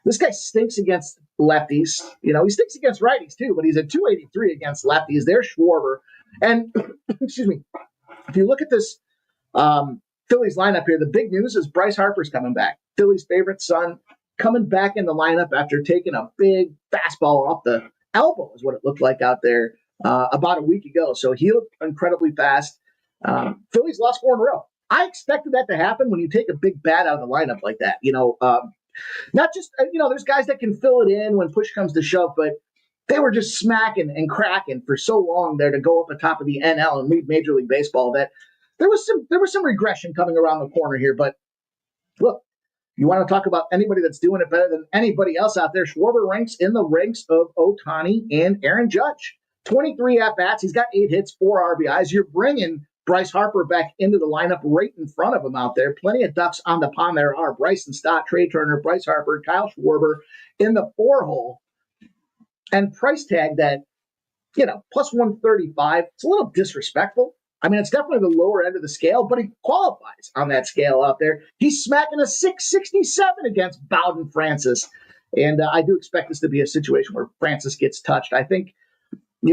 this guy stinks against lefties. He stinks against righties too, but he's a 283 against lefties. There's Schwarber. And, excuse me, if you look at this Phillies lineup here, the big news is Bryce Harper's coming back. Phillies' favorite son coming back in the lineup after taking a big fastball off the elbow is what it looked like out there about a week ago. So he looked incredibly fast. Phillies lost 4 in a row. I expected that to happen when you take a big bat out of the lineup like that. Not just, there's guys that can fill it in when push comes to shove, but they were just smacking and cracking for so long there to go up the top of the NL and lead Major League Baseball that there was some regression coming around the corner here. But look, you want to talk about anybody that's doing it better than anybody else out there? Schwarber ranks in the ranks of Ohtani and Aaron Judge. 23 at-bats. He's got 8 hits, 4 RBIs. You're bringing Bryce Harper back into the lineup right in front of him out there. Plenty of ducks on the pond. There are Bryson Stott, Trey Turner, Bryce Harper, Kyle Schwarber in the 4-hole. And price tag that, plus 135. It's a little disrespectful. I mean, it's definitely the lower end of the scale, but he qualifies on that scale out there. He's smacking a 667 against Bowden Francis. And I do expect this to be a situation where Francis gets touched. I think,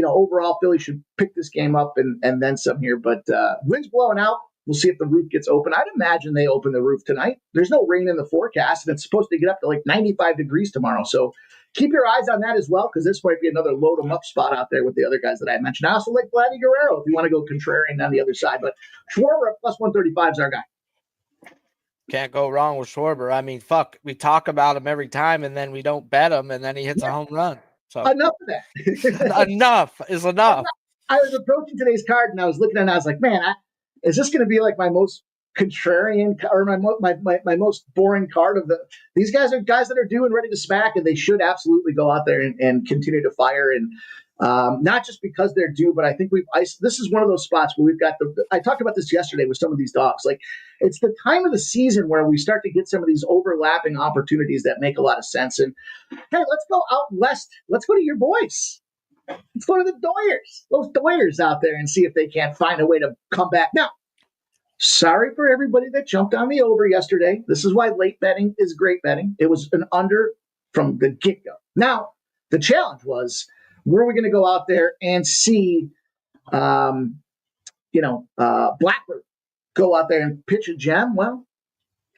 overall, Philly should pick this game up and then some here. But wind's blowing out. We'll see if the roof gets open. I'd imagine they open the roof tonight. There's no rain in the forecast, and it's supposed to get up to like 95 degrees tomorrow. So keep your eyes on that as well, because this might be another load 'em up spot out there with the other guys that I mentioned. I also like Vladdy Guerrero if you want to go contrarian on the other side. But Schwarber at plus 135 is our guy. Can't go wrong with Schwarber. I mean, fuck, we talk about him every time, and then we don't bet him, and then he hits a home run. So enough of that. enough is enough. I was approaching today's card, and I was looking at it, and I was like, man, is this going to be like my most contrarian or my most boring card of these guys are guys that are due and ready to smack, and they should absolutely go out there and continue to fire, and not just because they're due, but I think this is one of those spots where we've got I talked about this yesterday with some of these dogs. Like, it's the time of the season where we start to get some of these overlapping opportunities that make a lot of sense. And hey, let's go out west. Let's go to your boys. Let's go to the Doyers, those Doyers out there, and see if they can't find a way to come back. Now, sorry for everybody that jumped on the over yesterday. This is why late betting is great betting. It was an under from the get-go. Now, the challenge was, were we going to go out there and see, Blackbird go out there and pitch a gem? Well,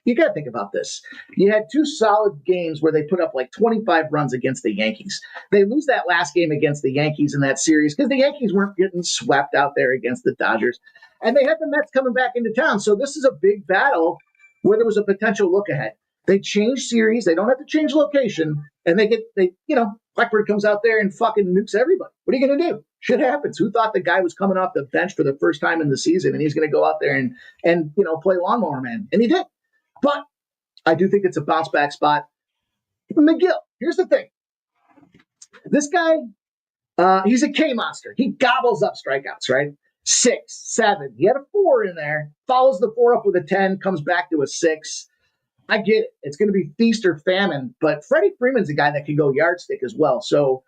you got to think about this. You had two solid games where they put up like 25 runs against the Yankees. They lose that last game against the Yankees in that series because the Yankees weren't getting swept out there against the Dodgers. And they had the Mets coming back into town. So this is a big battle where there was a potential look ahead. They change series. They don't have to change location. And Blackbird comes out there and fucking nukes everybody. What are you going to do? Shit happens. Who thought the guy was coming off the bench for the first time in the season and he's going to go out there and play lawnmower man? And he did. But I do think it's a bounce back spot. McGill, here's the thing. This guy, he's a K monster. He gobbles up strikeouts, right? 6, 7. He had a 4 in there, follows the 4 up with a 10, comes back to a 6. I get it. It's going to be feast or famine, but Freddie Freeman's a guy that can go yardstick as well. So,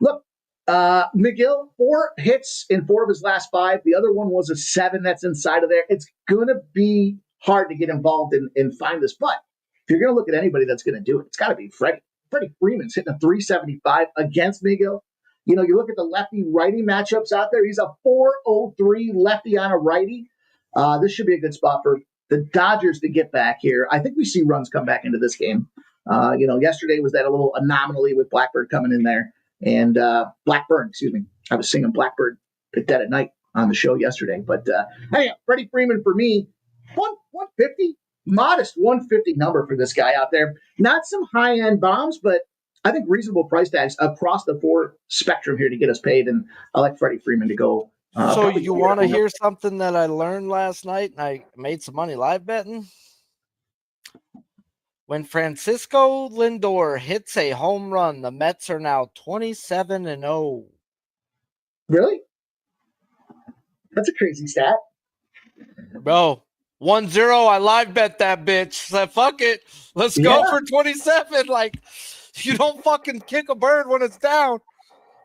look, McGill, 4 hits in 4 of his last 5. The other one was a 7 that's inside of there. It's going to be hard to get involved and find this. But if you're going to look at anybody that's going to do it, it's got to be Freddie. Freddie Freeman's hitting a 375 against McGill. You look at the lefty-righty matchups out there. He's a 403 lefty on a righty. This should be a good spot for the Dodgers to get back here. I think we see runs come back into this game. Yesterday was that a little anomaly with Blackbird coming in there. And Blackburn, excuse me. I was singing Blackbird at dead at night on the show yesterday. But hey, Freddie Freeman for me, 150, modest 150 number for this guy out there. Not some high-end bombs, but I think reasonable price tags across the 4 spectrum here to get us paid. And I like Freddie Freeman to go. So you want to hear something that I learned last night and I made some money live betting? When Francisco Lindor hits a home run, the Mets are now 27-0. Really? That's a crazy stat. Bro, 1-0, I live bet that bitch. So fuck it. Let's go for 27. Like, you don't fucking kick a bird when it's down.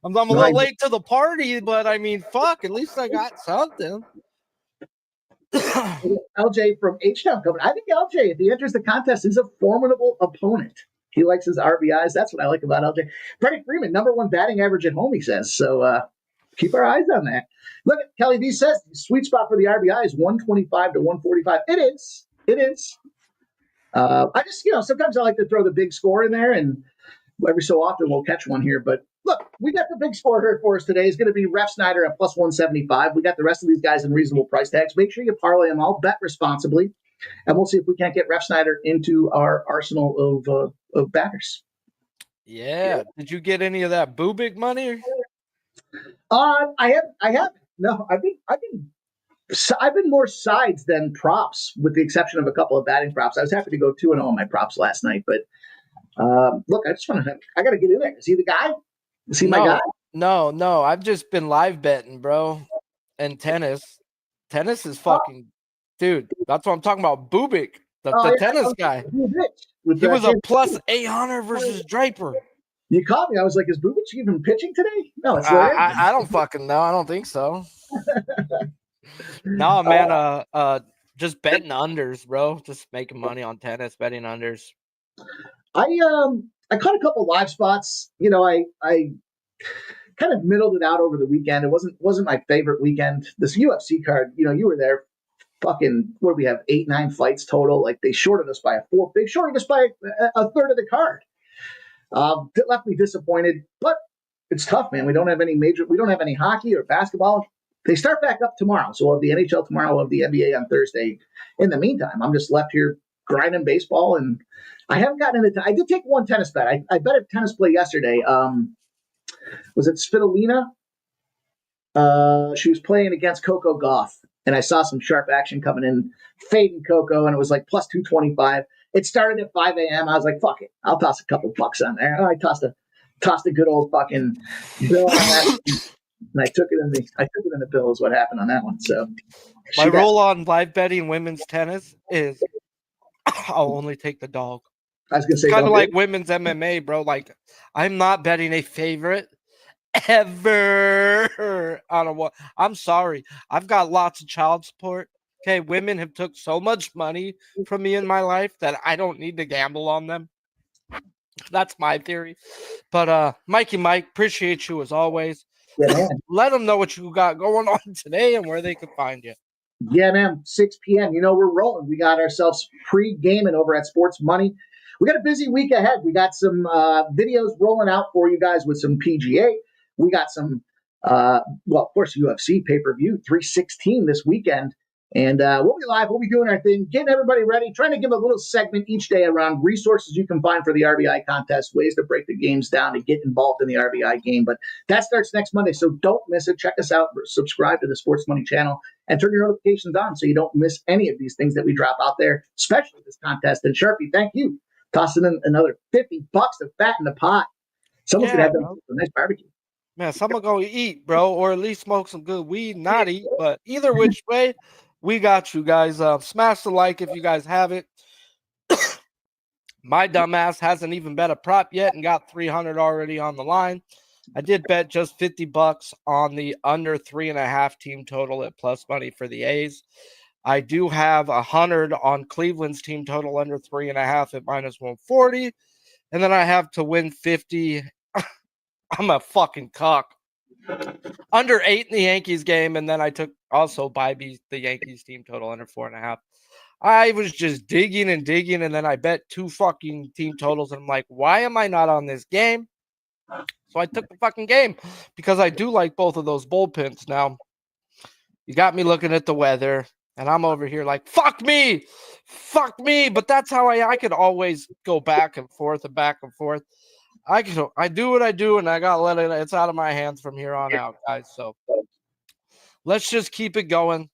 I'm a little late to the party, but I mean, fuck, at least I got something. LJ from H-Town coming. I think LJ, if he enters the contest, is a formidable opponent. He likes his RBIs. That's what I like about LJ. Freddie Freeman, number 1 batting average at home, he says. So keep our eyes on that. Look, Kelly D says the sweet spot for the RBI is 125 to 145. It is. I just, sometimes I like to throw the big score in there, and every so often we'll catch one here. But look, we got the big score here for us today. It's going to be Ref Snyder at plus 175. We got the rest of these guys in reasonable price tags. Make sure you parlay them all. Bet responsibly. And we'll see if we can't get Ref Snyder into our arsenal of batters. Yeah. Did you get any of that Bubik money? I haven't. No, I've been more sides than props, with the exception of a couple of batting props. I was happy to go 2-0 on my props last night, but look, I got to get in there. Is he the guy? Is he my guy? No. I've just been live betting, bro. And tennis is fucking, dude. That's what I'm talking about. Bubik, the tennis guy. He was a plus 800 versus Draper. You caught me. I was like, is Bubik even pitching today? No, it's I don't fucking know. I don't think so. No, man. Just betting unders, bro. Just making money on tennis, betting unders. I caught a couple live spots. You know, I kind of middled it out over the weekend. It wasn't my favorite weekend. This UFC card, you know, you were there. Fucking, what do we have? 8-9 fights total. Like they shorted us by they shorted us by a third of the card. That left me disappointed, but it's tough, man. We don't have any hockey or basketball. They start back up tomorrow. So we'll have the NHL tomorrow, we'll have the NBA on Thursday. In the meantime, I'm just left here grinding baseball, and I haven't gotten into I did take one tennis bet. I bet a tennis play yesterday. Was it Svitolina? She was playing against Coco Gauff, and I saw some sharp action coming in, fading Coco, and it was like plus 225. It started at 5 a.m. I was like, fuck it. I'll toss a couple bucks on there. And I tossed a good old fucking bill on that. And I took it in the bill is what happened on that one. So my rule on live betting women's tennis is I'll only take the dog. I was gonna say kind of like women's MMA, bro. Like I'm not betting a favorite ever on a one. I'm sorry. I've got lots of child support. Okay, women have took so much money from me in my life that I don't need to gamble on them. That's my theory. But Mikey Mike, appreciate you as always. Yeah, man. Let them know what you got going on today and where they can find you. Yeah, man. 6 p.m. You know, we're rolling. We got ourselves pre-gaming over at Sports Money. We got a busy week ahead. We got some videos rolling out for you guys with some PGA. We got some, of course, UFC pay-per-view 316 this weekend. And we'll be live. We'll be doing our thing, getting everybody ready, trying to give a little segment each day around resources you can find for the RBI contest, ways to break the games down and get involved in the RBI game. But that starts next Monday, so don't miss it. Check us out. Subscribe to the Sports Money channel and turn your notifications on so you don't miss any of these things that we drop out there, especially this contest. And Sharpie, thank you. Tossing in another $50 to fatten the pot. Someone's going to have a nice barbecue. Man, someone going to eat, bro, or at least smoke some good weed, not eat. But either which way, we got you guys. Smash the like if you guys haven't. My dumbass hasn't even bet a prop yet and got 300 already on the line. I did bet just $50 on the under 3.5 team total at plus money for the A's. I do have 100 on Cleveland's team total under 3.5 at minus 140. And then I have to win 50. I'm a fucking cock. Under 8 in the Yankees game, and then I took also the Yankees team total under 4.5. I was just digging, and then I bet 2 fucking team totals, and I'm like, why am I not on this game? So I took the fucking game because I do like both of those bullpens. Now, you got me looking at the weather, and I'm over here like, fuck me, but that's how I could always go back and forth. I do what I do, and I got to let it. It's out of my hands from here on out, guys. So let's just keep it going.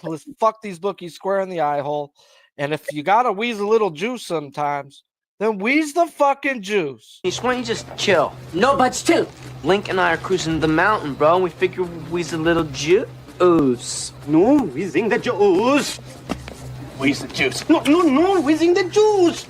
Let's fuck these bookies square in the eye hole. And if you got to wheeze a little juice sometimes, then wheeze the fucking juice. Why don't you just chill? No buts too. Link and I are cruising the mountain, bro, and we figure wheeze a little juice. No, whizzing the juice. Wheeze the juice. No, whizzing the juice.